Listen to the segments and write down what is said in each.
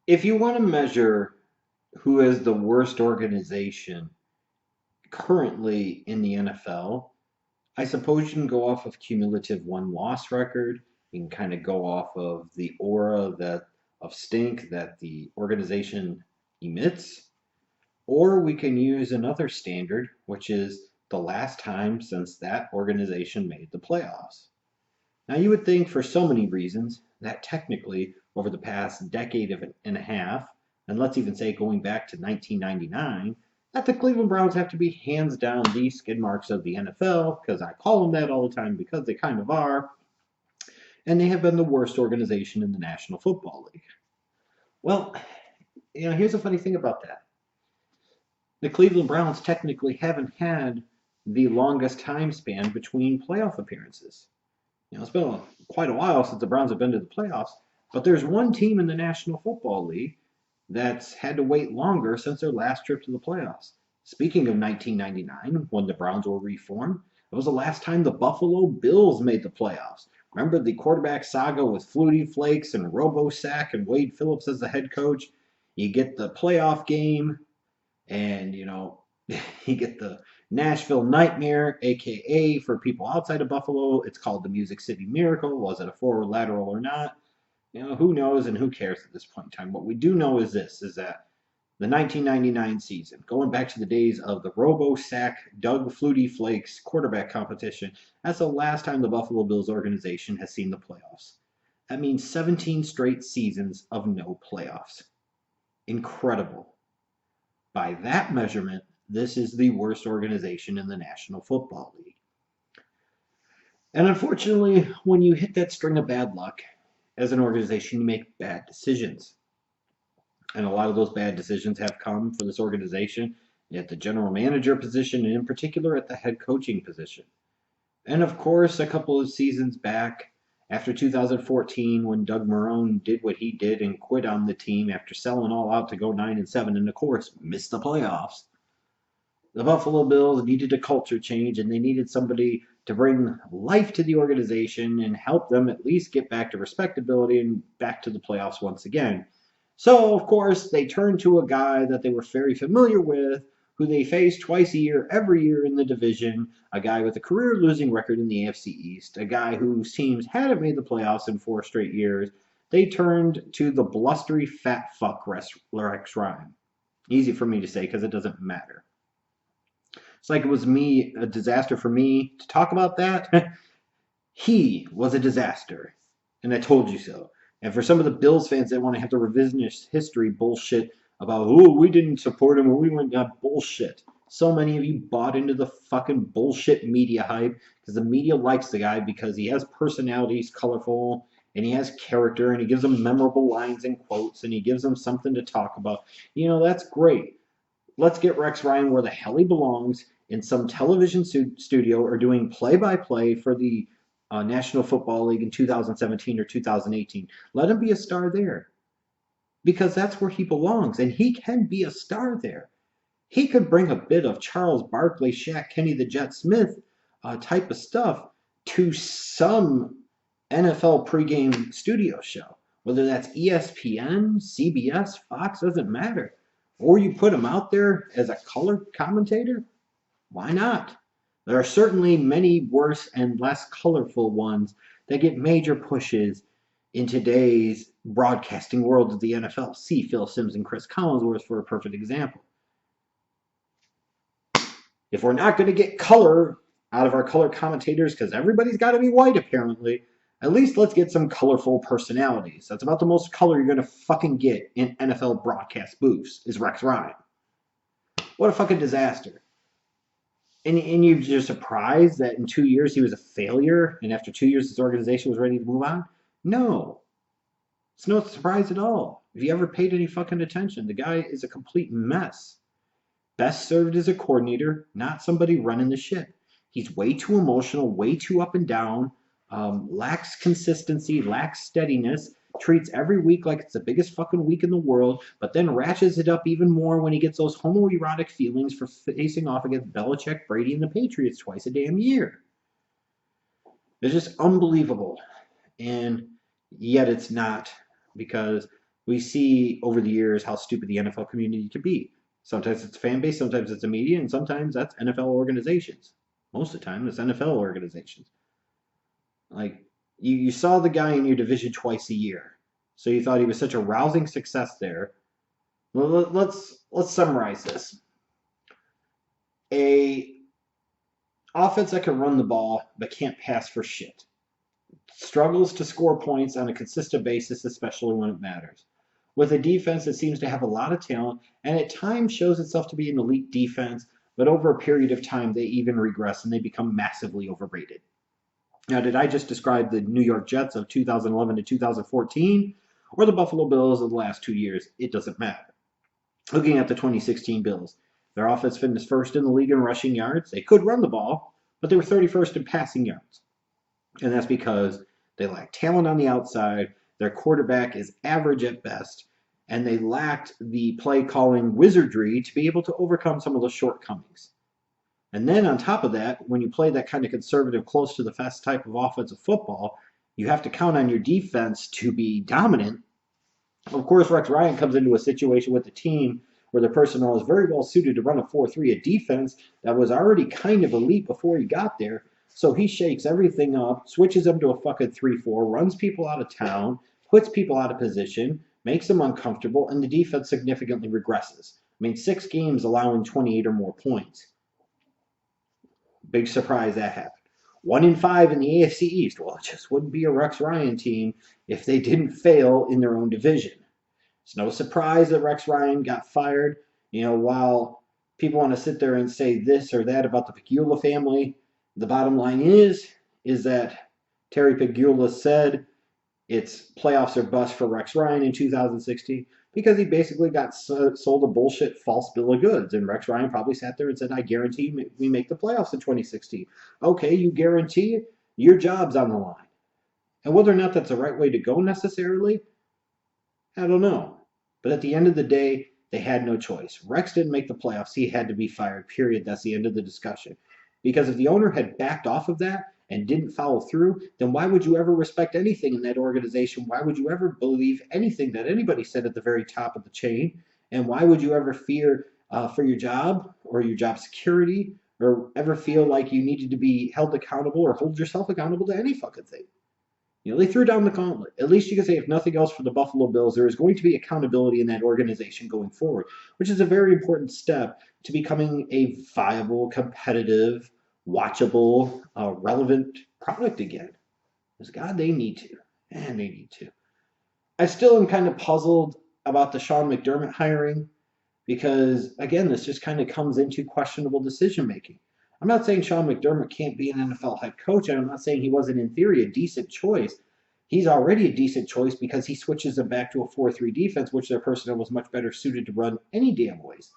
If you want to measure who is the worst organization currently in the NFL, I suppose you can go off of cumulative win-loss record. You can kind of go off of the aura that of stink that the organization emits, or we can use another standard, which is the last time since that organization made the playoffs. Now, you would think for so many reasons that technically over the past and a half, and let's even say going back to 1999, that the Cleveland Browns have to be hands down the skid marks of the NFL, because I call them that all the time because they kind of are, and they have been the worst organization in the National Football League. Well, here's a funny thing about that. The Cleveland Browns technically haven't had the longest time span between playoff appearances. It's been quite a while since the Browns have been to the playoffs, but there's one team in the National Football League that's had to wait longer since their last trip to the playoffs. Speaking of 1999, when the Browns were reformed, it was the last time the Buffalo Bills made the playoffs. Remember the quarterback saga with Flutie Flakes and Robo Sack and Wade Phillips as the head coach? You get the playoff game, and you get the Nashville Nightmare, aka for people outside of Buffalo, it's called the Music City Miracle. Was it a forward lateral or not? Who knows and who cares at this point in time. What we do know is this: is that the 1999 season, going back to the days of the Robo Sack Doug Flutie Flakes quarterback competition, that's the last time the Buffalo Bills organization has seen the playoffs. That means 17 straight seasons of no playoffs. Incredible. By that measurement, this is the worst organization in the National Football League. And unfortunately, when you hit that string of bad luck, as an organization, you make bad decisions. And a lot of those bad decisions have come for this organization at the general manager position, and in particular at the head coaching position. And of course, a couple of seasons back, after 2014, when Doug Marrone did what he did and quit on the team after selling all out to go 9-7, and of course missed the playoffs, the Buffalo Bills needed a culture change, and they needed somebody to bring life to the organization and help them at least get back to respectability and back to the playoffs once again. So, of course, they turned to a guy that they were very familiar with, who they face twice a year, every year in the division, a guy with a career losing record in the AFC East, a guy whose teams hadn't made the playoffs in 4 straight years. They turned to the blustery fat fuck Rex Ryan. Easy for me to say because it doesn't matter. It's like it was a disaster for me to talk about that. He was a disaster, and I told you so. And for some of the Bills fans that want to have the revisionist history bullshit about, oh, we didn't support him or we went, that bullshit. So many of you bought into the fucking bullshit media hype because the media likes the guy because he has personality, he's colorful, and he has character, and he gives them memorable lines and quotes, and he gives them something to talk about. That's great. Let's get Rex Ryan where the hell he belongs, in some television studio or doing play-by-play for the National Football League in 2017 or 2018. Let him be a star there because that's where he belongs, and he can be a star there. He could bring a bit of Charles Barkley, Shaq, Kenny the Jet Smith type of stuff to some NFL pregame studio show, whether that's ESPN, CBS, Fox, doesn't matter. Or you put him out there as a color commentator. Why not? There are certainly many worse and less colorful ones that get major pushes in today's broadcasting world of the NFL. See Phil Simms and Chris Collinsworth for a perfect example. If we're not going to get color out of our color commentators, because everybody's got to be white apparently, at least let's get some colorful personalities. That's about the most color you're going to fucking get in NFL broadcast booths is Rex Ryan. What a fucking disaster. And you're just surprised that in 2 years he was a failure, and after 2 years his organization was ready to move on? No. It's no surprise at all. If you ever paid any fucking attention, the guy is a complete mess. Best served as a coordinator, not somebody running the ship. He's way too emotional, way too up and down, lacks consistency, lacks steadiness, treats every week like it's the biggest fucking week in the world, but then ratchets it up even more when he gets those homoerotic feelings for facing off against Belichick, Brady, and the Patriots twice a damn year. It's just unbelievable. And yet it's not, because We see over the years how stupid the NFL community can be. Sometimes it's fan base, sometimes it's the media, and sometimes that's NFL organizations. Most of the time, it's NFL organizations. Like you saw the guy in your division twice a year, so you thought he was such a rousing success there. Let's summarize this. A offense that can run the ball but can't pass for shit. Struggles to score points on a consistent basis, especially when it matters. With a defense that seems to have a lot of talent and at times shows itself to be an elite defense, but over a period of time they even regress and they become massively overrated. Now, did I just describe the New York Jets of 2011 to 2014 or the Buffalo Bills of the last 2 years? It doesn't matter. Looking at the 2016 Bills, their offense finished first in the league in rushing yards. They could run the ball, but they were 31st in passing yards. And that's because they lack talent on the outside. Their quarterback is average at best, and they lacked the play calling wizardry to be able to overcome some of those shortcomings. And then on top of that, when you play that kind of conservative, close to the vest type of offensive football, you have to count on your defense to be dominant. Of course, Rex Ryan comes into a situation with the team where the personnel is very well suited to run a 4-3, a defense that was already kind of elite before he got there. So he shakes everything up, switches them to a fucking 3-4, runs people out of town, puts people out of position, makes them uncomfortable, and the defense significantly regresses. I mean, 6 games allowing 28 or more points. Big surprise that happened. 1-5 in the AFC East. Well, it just wouldn't be a Rex Ryan team if they didn't fail in their own division. It's no surprise that Rex Ryan got fired. While people want to sit there and say this or that about the Pegula family, the bottom line is that Terry Pegula said it's playoffs or bust for Rex Ryan in 2016 because he basically got sold a bullshit false bill of goods. And Rex Ryan probably sat there and said, I guarantee we make the playoffs in 2016. Okay, you guarantee it? Your job's on the line. And whether or not that's the right way to go necessarily, I don't know. But at the end of the day, they had no choice. Rex didn't make the playoffs. He had to be fired, period. That's the end of the discussion. Because if the owner had backed off of that and didn't follow through, then why would you ever respect anything in that organization? Why would you ever believe anything that anybody said at the very top of the chain? And why would you ever fear for your job or your job security or ever feel like you needed to be held accountable or hold yourself accountable to any fucking thing? They threw down the gauntlet. At least you can say, if nothing else for the Buffalo Bills, there is going to be accountability in that organization going forward, which is a very important step to becoming a viable, competitive, watchable, relevant product again. Because, God, they need to. Man, they need to. I still am kind of puzzled about the Sean McDermott hiring because, again, this just kind of comes into questionable decision making. I'm not saying Sean McDermott can't be an NFL head coach, and I'm not saying he wasn't, in theory, a decent choice. He's already a decent choice because he switches them back to a 4-3 defense, which their personnel was much better suited to run any damn ways.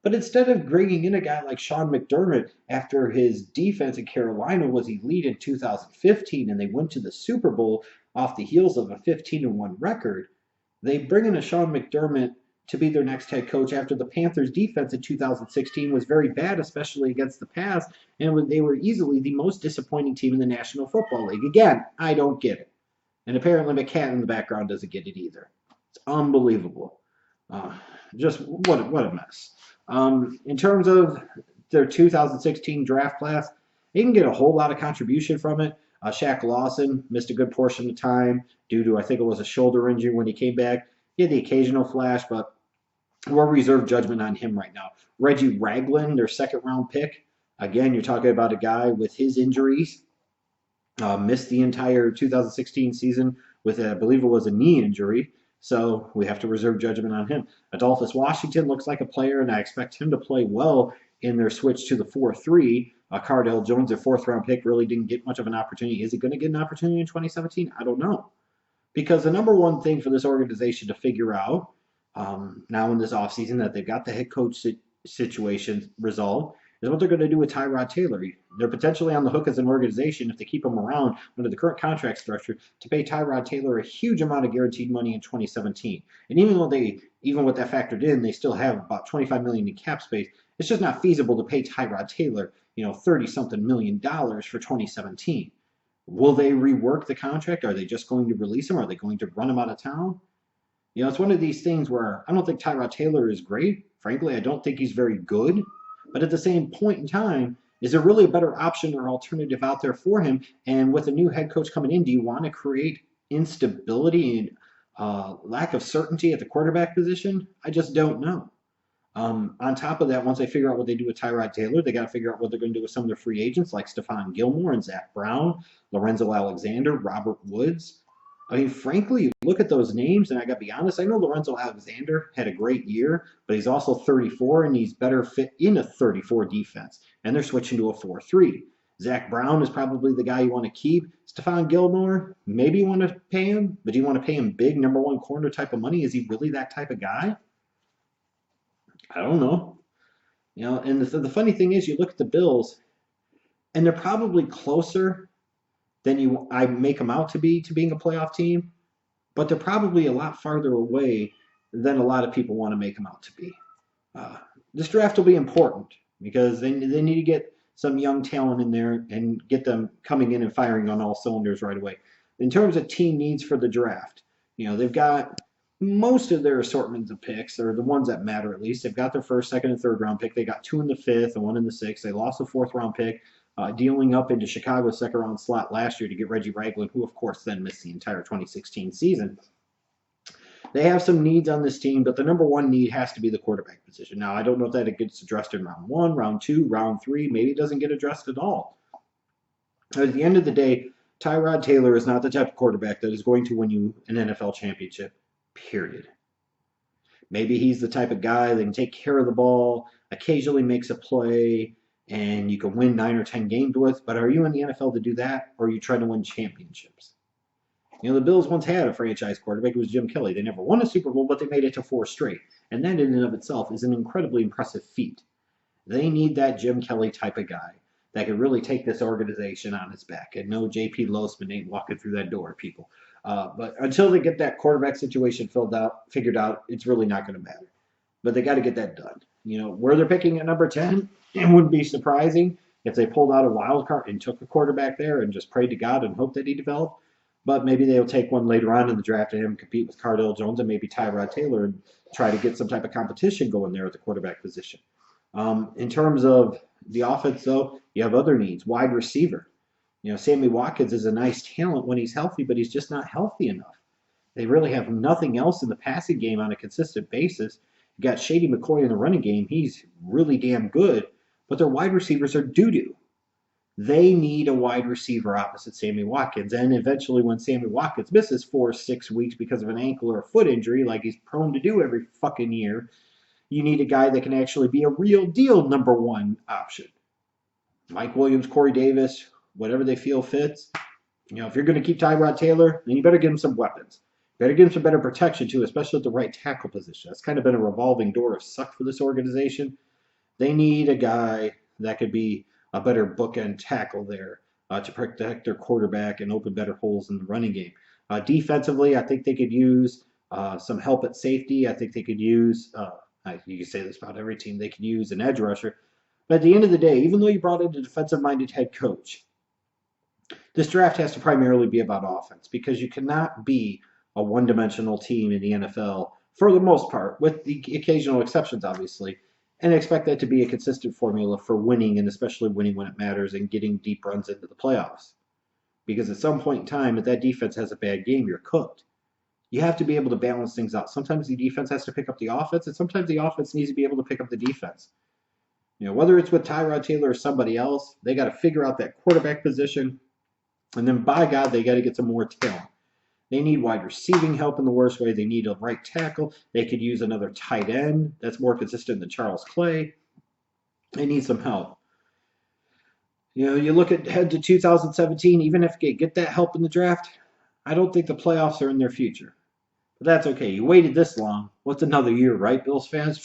But instead of bringing in a guy like Sean McDermott after his defense in Carolina was elite in 2015 and they went to the Super Bowl off the heels of a 15-1 record, they bring in a Sean McDermott to be their next head coach after the Panthers' defense in 2016 was very bad, especially against the pass, and they were easily the most disappointing team in the National Football League. Again, I don't get it. And apparently McCann in the background doesn't get it either. It's unbelievable. Just what a mess. In terms of their 2016 draft class, they didn't get a whole lot of contribution from it. Shaq Lawson missed a good portion of time due to, I think it was a shoulder injury when he came back. He had the occasional flash, but we'll reserve judgment on him right now. Reggie Ragland, their second-round pick. Again, you're talking about a guy with his injuries. Missed the entire 2016 season with, I believe it was a knee injury. So we have to reserve judgment on him. Adolphus Washington looks like a player, and I expect him to play well in their switch to the 4-3. Cardell Jones, their fourth-round pick, really didn't get much of an opportunity. Is he going to get an opportunity in 2017? I don't know. Because the number one thing for this organization to figure out now in this offseason that they've got the head coach situation resolved is what they're going to do with Tyrod Taylor. They're potentially on the hook as an organization if they keep him around under the current contract structure to pay Tyrod Taylor a huge amount of guaranteed money in 2017. And even with that factored in, they still have about $25 million in cap space. It's just not feasible to pay Tyrod Taylor, $30-something million for 2017. Will they rework the contract? Are they just going to release him? Are they going to run him out of town? It's one of these things where I don't think Tyrod Taylor is great. Frankly, I don't think he's very good. But at the same point in time, is there really a better option or alternative out there for him? And with a new head coach coming in, do you want to create instability and lack of certainty at the quarterback position? I just don't know. On top of that, once they figure out what they do with Tyrod Taylor, they got to figure out what they're going to do with some of their free agents like Stephon Gilmore and Zach Brown, Lorenzo Alexander, Robert Woods. I mean, frankly, you look at those names, and I got to be honest, I know Lorenzo Alexander had a great year, but he's also 34, and he's better fit in a 34 defense. And they're switching to a 4-3. Zach Brown is probably the guy you want to keep. Stephon Gilmore, maybe you want to pay him, but do you want to pay him big number one corner type of money? Is he really that type of guy? I don't know. And the funny thing is, you look at the Bills, and they're probably closer than I make them out to be to being a playoff team, but they're probably a lot farther away than a lot of people want to make them out to be. This draft will be important because they need to get some young talent in there and get them coming in and firing on all cylinders right away. In terms of team needs for the draft, they've got most of their assortments of picks, or the ones that matter at least. They've got their first, second, and third round pick. They got 2 in the 5th and 1 in the 6th. They lost the 4th round pick, dealing up into Chicago's second round slot last year to get Reggie Ragland, who of course then missed the entire 2016 season. They have some needs on this team, but the number one need has to be the quarterback position. Now, I don't know if that gets addressed in round 1, round 2, round 3. Maybe it doesn't get addressed at all. But at the end of the day, Tyrod Taylor is not the type of quarterback that is going to win you an NFL championship, period. Maybe he's the type of guy that can take care of the ball, occasionally makes a play, and you can win 9 or 10 games with. But are you in the NFL to do that, or are you trying to win championships? The Bills once had a franchise quarterback. It was Jim Kelly. They never won a Super Bowl, but they made it to 4 straight. And that in and of itself is an incredibly impressive feat. They need that Jim Kelly type of guy that can really take this organization on his back. And no J.P. Losman ain't walking through that door, people. But until they get that quarterback situation figured out, it's really not going to matter. But they got to get that done. Where they're picking at number 10, it wouldn't be surprising if they pulled out a wild card and took a quarterback there and just prayed to God and hoped that he developed. But maybe they'll take one later on in the draft and him compete with Cardale Jones and maybe Tyrod Taylor and try to get some type of competition going there at the quarterback position. In terms of the offense, though, you have other needs. Wide receiver. Sammy Watkins is a nice talent when he's healthy, but he's just not healthy enough. They really have nothing else in the passing game on a consistent basis. You got Shady McCoy in the running game. He's really damn good, but their wide receivers are doo-doo. They need a wide receiver opposite Sammy Watkins. And eventually when Sammy Watkins misses 4 or 6 weeks because of an ankle or a foot injury, like he's prone to do every fucking year, you need a guy that can actually be a real deal number one option. Mike Williams, Corey Davis, whatever they feel fits. If you're going to keep Tyrod Taylor, then you better give him some weapons. You better give him some better protection too, especially at the right tackle position. That's kind of been a revolving door of suck for this organization. They need a guy that could be a better bookend tackle there to protect their quarterback and open better holes in the running game. Defensively, I think they could use some help at safety. I think they could use, you can say this about every team, they could use an edge rusher. But at the end of the day, even though you brought in a defensive-minded head coach, this draft has to primarily be about offense because you cannot be a one-dimensional team in the NFL for the most part, with the occasional exceptions, obviously, and expect that to be a consistent formula for winning, and especially winning when it matters and getting deep runs into the playoffs. Because at some point in time, if that defense has a bad game, you're cooked. You have to be able to balance things out. Sometimes the defense has to pick up the offense, and sometimes the offense needs to be able to pick up the defense. Whether it's with Tyrod Taylor or somebody else, they got to figure out that quarterback position, and then by God, they got to get some more talent. They need wide receiving help in the worst way. They need a right tackle. They could use another tight end that's more consistent than Charles Clay. They need some help. You look ahead to 2017, even if they get that help in the draft, I don't think the playoffs are in their future. But that's okay. You waited this long. What's another year, right, Bills fans?